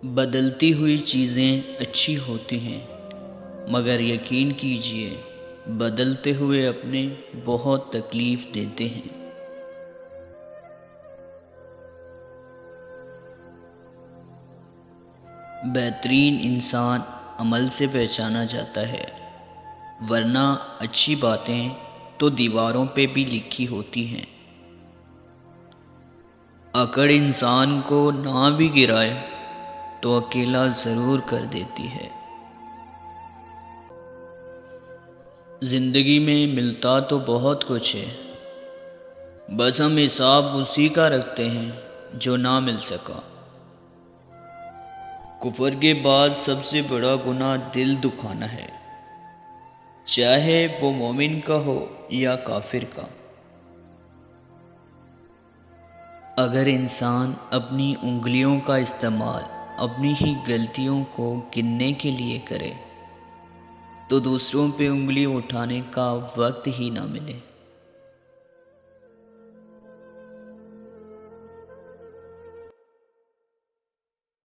بدلتی ہوئی چیزیں اچھی ہوتی ہیں، مگر یقین کیجیے بدلتے ہوئے اپنے بہت تکلیف دیتے ہیں۔ بہترین انسان عمل سے پہچانا جاتا ہے، ورنہ اچھی باتیں تو دیواروں پہ بھی لکھی ہوتی ہیں۔ اکڑ انسان کو نہ بھی گرائے تو اکیلا ضرور کر دیتی ہے۔ زندگی میں ملتا تو بہت کچھ ہے، بس ہم حساب اسی کا رکھتے ہیں جو نہ مل سکا۔ کفر کے بعد سب سے بڑا گناہ دل دکھانا ہے، چاہے وہ مومن کا ہو یا کافر کا۔ اگر انسان اپنی انگلیوں کا استعمال اپنی ہی غلطیوں کو گننے کے لیے کرے تو دوسروں پہ انگلی اٹھانے کا وقت ہی نہ ملے۔